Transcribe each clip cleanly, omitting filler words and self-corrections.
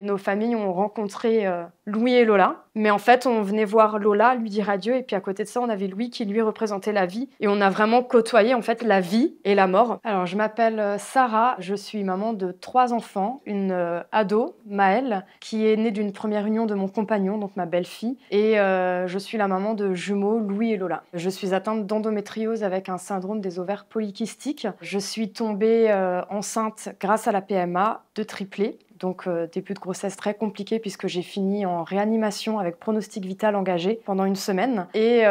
Nos familles ont rencontré Louis et Lola, mais en fait on venait voir Lola, lui dire adieu, et puis à côté de ça on avait Louis qui lui représentait la vie, et on a vraiment côtoyé en fait la vie et la mort. Alors je m'appelle Sarah, je suis maman de 3 enfants, une ado, Maëlle, qui est née d'une première union de mon compagnon, donc ma belle-fille, et je suis la maman de jumeaux Louis et Lola. Je suis atteinte d'endométriose avec un syndrome des ovaires polykystiques. Je suis tombée enceinte grâce à la PMA de triplés. Donc début de grossesse très compliqué puisque j'ai fini en réanimation avec pronostic vital engagé pendant 1 semaine. Et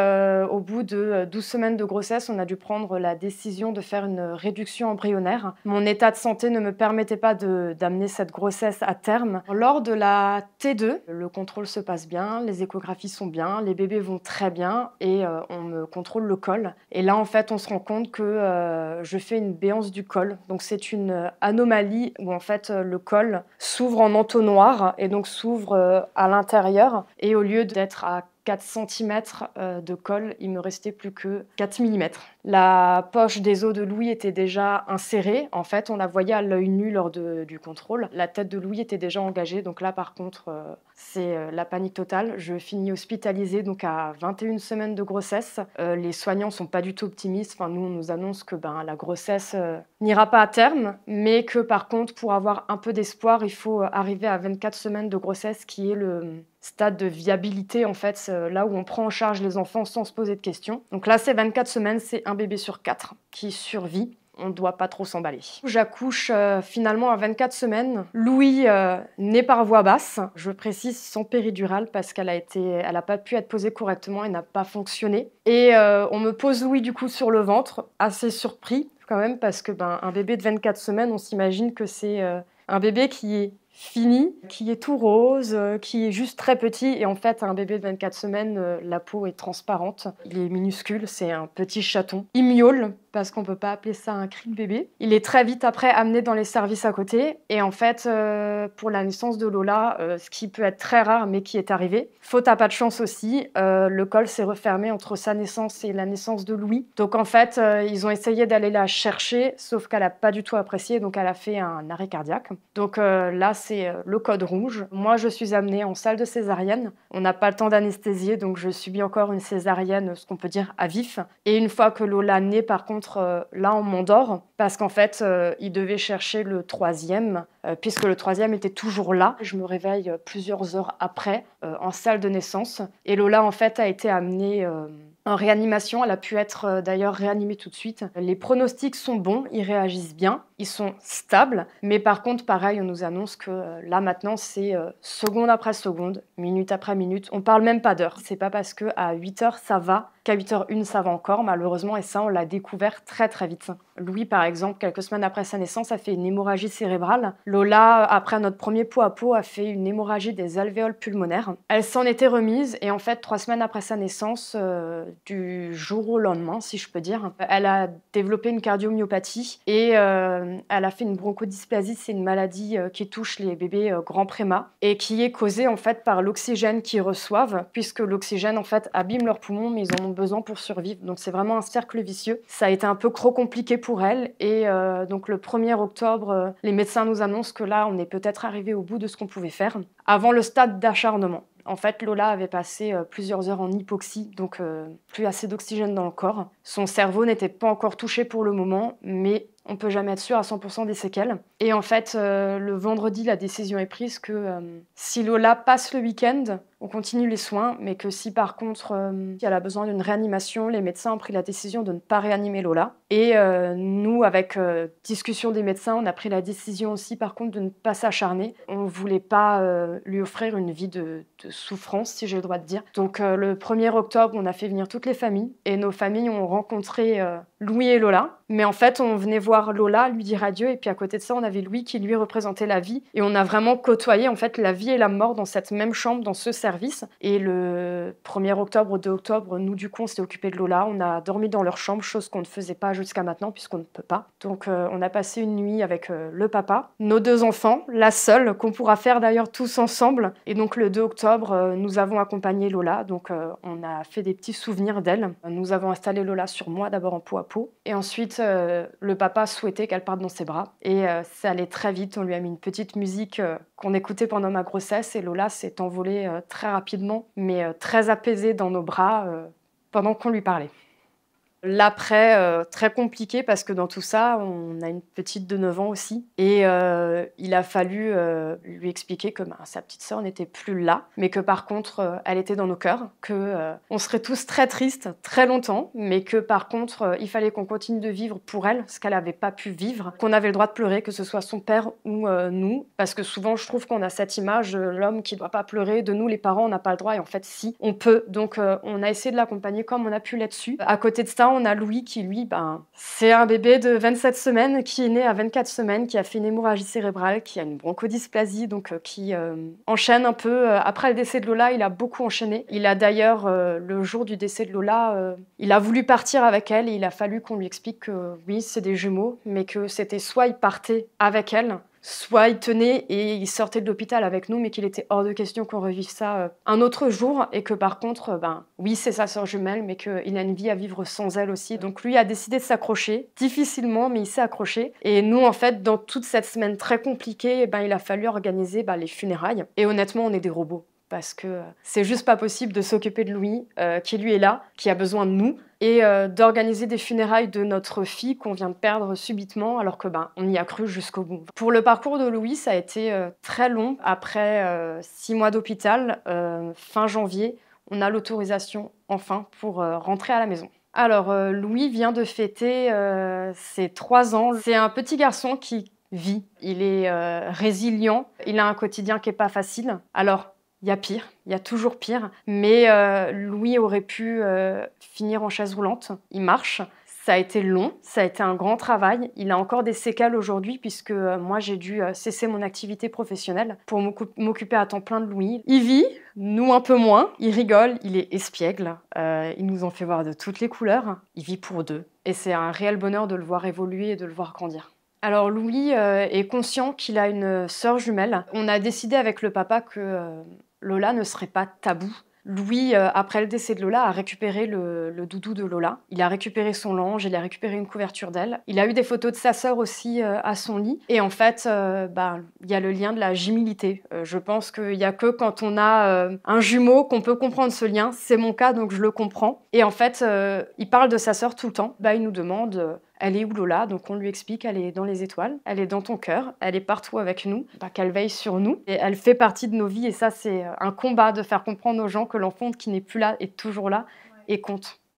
au bout de 12 semaines de grossesse, on a dû prendre la décision de faire une réduction embryonnaire. Mon état de santé ne me permettait pas d'amener cette grossesse à terme. Lors de la T2, le contrôle se passe bien, les échographies sont bien, les bébés vont très bien et on me contrôle le col. Et là, en fait, on se rend compte que je fais une béance du col. Donc c'est une anomalie où en fait le col s'ouvre en entonnoir et donc s'ouvre à l'intérieur. Et au lieu d'être à 4 cm de col, il me restait plus que 4 mm. La poche des os de Louis était déjà insérée. En fait, on la voyait à l'œil nu lors du contrôle. La tête de Louis était déjà engagée. Donc là, par contre, c'est la panique totale. Je finis hospitalisée donc à 21 semaines de grossesse. Les soignants sont pas du tout optimistes. Enfin, nous, on nous annonce que la grossesse n'ira pas à terme, mais que par contre, pour avoir un peu d'espoir, il faut arriver à 24 semaines de grossesse, qui est le stade de viabilité, en fait, là où on prend en charge les enfants sans se poser de questions. Donc là, c'est 24 semaines, c'est un bébé sur 4 qui survit. On ne doit pas trop s'emballer. J'accouche finalement à 24 semaines. Louis naît par voie basse. Je précise sans péridurale parce qu'elle a pas pu être posée correctement et n'a pas fonctionné. Et on me pose Louis du coup sur le ventre, assez surpris quand même parce que un bébé de 24 semaines, on s'imagine que c'est un bébé qui est fini, qui est tout rose, qui est juste très petit. Et en fait, un bébé de 24 semaines, la peau est transparente. Il est minuscule, c'est un petit chaton. Il miaule, parce qu'on peut pas appeler ça un cri de bébé. Il est très vite après amené dans les services à côté. Et en fait, pour la naissance de Lola, ce qui peut être très rare, mais qui est arrivé, faute à pas de chance aussi, le col s'est refermé entre sa naissance et la naissance de Louis. Donc en fait, ils ont essayé d'aller la chercher, sauf qu'elle a pas du tout apprécié, donc elle a fait un arrêt cardiaque. Donc là, c'est le code rouge. Moi, je suis amenée en salle de césarienne. On n'a pas le temps d'anesthésier, donc je subis encore une césarienne, ce qu'on peut dire à vif. Et une fois que Lola naît, par contre, là, on m'endort parce qu'en fait, il devait chercher le 3e, puisque le 3e était toujours là. Je me réveille plusieurs heures après, en salle de naissance. Et Lola, en fait, a été amenée en réanimation. Elle a pu être d'ailleurs réanimée tout de suite. Les pronostics sont bons, ils réagissent bien, ils sont stables. Mais par contre, pareil, on nous annonce que là maintenant, c'est seconde après seconde, minute après minute. On parle même pas d'heure. C'est pas parce qu'à 8 heures ça va qu'à 8h01 ça va encore, malheureusement. Et ça, on l'a découvert très très vite. Louis, par exemple, quelques semaines après sa naissance, a fait une hémorragie cérébrale. Lola, après notre premier pot à pot, a fait une hémorragie des alvéoles pulmonaires. Elle s'en était remise et en fait, 3 semaines après sa naissance, du jour au lendemain, si je peux dire, elle a développé une cardiomyopathie et elle a fait une bronchodysplasie. C'est une maladie qui touche les bébés grands préma et qui est causée en fait par l'oxygène qu'ils reçoivent, puisque l'oxygène en fait abîme leurs poumons, mais ils en ont besoin pour survivre. Donc c'est vraiment un cercle vicieux. Ça a été un peu trop compliqué pour elle et donc le 1er octobre, les médecins nous annoncent que là, on est peut-être arrivé au bout de ce qu'on pouvait faire avant le stade d'acharnement. En fait, Lola avait passé plusieurs heures en hypoxie, donc plus assez d'oxygène dans le corps. Son cerveau n'était pas encore touché pour le moment, mais on ne peut jamais être sûr à 100% des séquelles. Et en fait, le vendredi, la décision est prise que si Lola passe le week-end, on continue les soins, mais que si par contre elle a besoin d'une réanimation, les médecins ont pris la décision de ne pas réanimer Lola. Et nous, avec discussion des médecins, on a pris la décision aussi par contre de ne pas s'acharner. On ne voulait pas lui offrir une vie de souffrance, si j'ai le droit de dire. Donc le 1er octobre, on a fait venir toutes les familles et nos familles ont rencontré Louis et Lola. Mais en fait, on venait voir Lola, lui dire adieu, et puis à côté de ça, on avait Louis qui lui représentait la vie. Et on a vraiment côtoyé en fait la vie et la mort dans cette même chambre, dans ce service. Et le 1er octobre au 2 octobre, nous du coup, on s'est occupé de Lola. On a dormi dans leur chambre, chose qu'on ne faisait pas jusqu'à maintenant puisqu'on ne peut pas. Donc on a passé une nuit avec le papa, nos 2 enfants, la seule qu'on pourra faire d'ailleurs tous ensemble. Et donc le 2 octobre, nous avons accompagné Lola. Donc on a fait des petits souvenirs d'elle. Nous avons installé Lola sur moi d'abord en pot à pot. Et ensuite, le papa pas souhaité qu'elle parte dans ses bras. Et ça allait très vite. On lui a mis une petite musique qu'on écoutait pendant ma grossesse. Et Lola s'est envolée très rapidement, mais très apaisée dans nos bras pendant qu'on lui parlait. L'après, très compliqué parce que dans tout ça, on a une petite de 9 ans aussi. Et il a fallu lui expliquer que sa petite sœur n'était plus là, mais que par contre, elle était dans nos cœurs, qu'on serait tous très tristes très longtemps, mais que par contre, il fallait qu'on continue de vivre pour elle, ce qu'elle n'avait pas pu vivre, qu'on avait le droit de pleurer, que ce soit son père ou nous, parce que souvent, je trouve qu'on a cette image de l'homme qui ne doit pas pleurer, de nous, les parents, on n'a pas le droit, et en fait, si, on peut. Donc, on a essayé de l'accompagner comme on a pu là-dessus. À côté de ça, on a Louis qui, lui, c'est un bébé de 27 semaines qui est né à 24 semaines, qui a fait une hémorragie cérébrale, qui a une bronchodysplasie, donc qui enchaîne un peu. Après le décès de Lola, il a beaucoup enchaîné. Il a d'ailleurs, le jour du décès de Lola, il a voulu partir avec elle et il a fallu qu'on lui explique que oui, c'est des jumeaux, mais que c'était soit il partait avec elle, soit il tenait et il sortait de l'hôpital avec nous, mais qu'il était hors de question qu'on revive ça un autre jour, et que par contre, oui, c'est sa sœur jumelle, mais qu'il a une vie à vivre sans elle aussi. Donc lui a décidé de s'accrocher, difficilement, mais il s'est accroché. Et nous, en fait, dans toute cette semaine très compliquée, il a fallu organiser les funérailles. Et honnêtement, on est des robots. Parce que c'est juste pas possible de s'occuper de Louis, qui lui est là, qui a besoin de nous, et d'organiser des funérailles de notre fille qu'on vient de perdre subitement, alors que on y a cru jusqu'au bout. Pour le parcours de Louis, ça a été très long. Après 6 mois d'hôpital, fin janvier, on a l'autorisation enfin pour rentrer à la maison. Alors, Louis vient de fêter ses 3 ans. C'est un petit garçon qui vit. Il est résilient. Il a un quotidien qui n'est pas facile. Alors, il y a pire, il y a toujours pire, mais Louis aurait pu finir en chaise roulante. Il marche. Ça a été long, ça a été un grand travail. Il a encore des séquelles aujourd'hui puisque moi j'ai dû cesser mon activité professionnelle pour m'occuper à temps plein de Louis. Il vit, nous un peu moins. Il rigole, il est espiègle. Il nous en fait voir de toutes les couleurs. Il vit pour deux. Et c'est un réel bonheur de le voir évoluer et de le voir grandir. Alors Louis est conscient qu'il a une sœur jumelle. On a décidé avec le papa que Lola ne serait pas tabou. Louis, après le décès de Lola, a récupéré le doudou de Lola. Il a récupéré son linge, il a récupéré une couverture d'elle. Il a eu des photos de sa sœur aussi à son lit. Et en fait, il y a le lien de la jumilité. Je pense qu'il n'y a que quand on a un jumeau qu'on peut comprendre ce lien. C'est mon cas, donc je le comprends. Et en fait, il parle de sa sœur tout le temps. Il nous demande... Elle est où Lola? Donc on lui explique, elle est dans les étoiles, elle est dans ton cœur, elle est partout avec nous, qu'elle veille sur nous. Et elle fait partie de nos vies et ça c'est un combat de faire comprendre aux gens que l'enfant qui n'est plus là est toujours là et compte.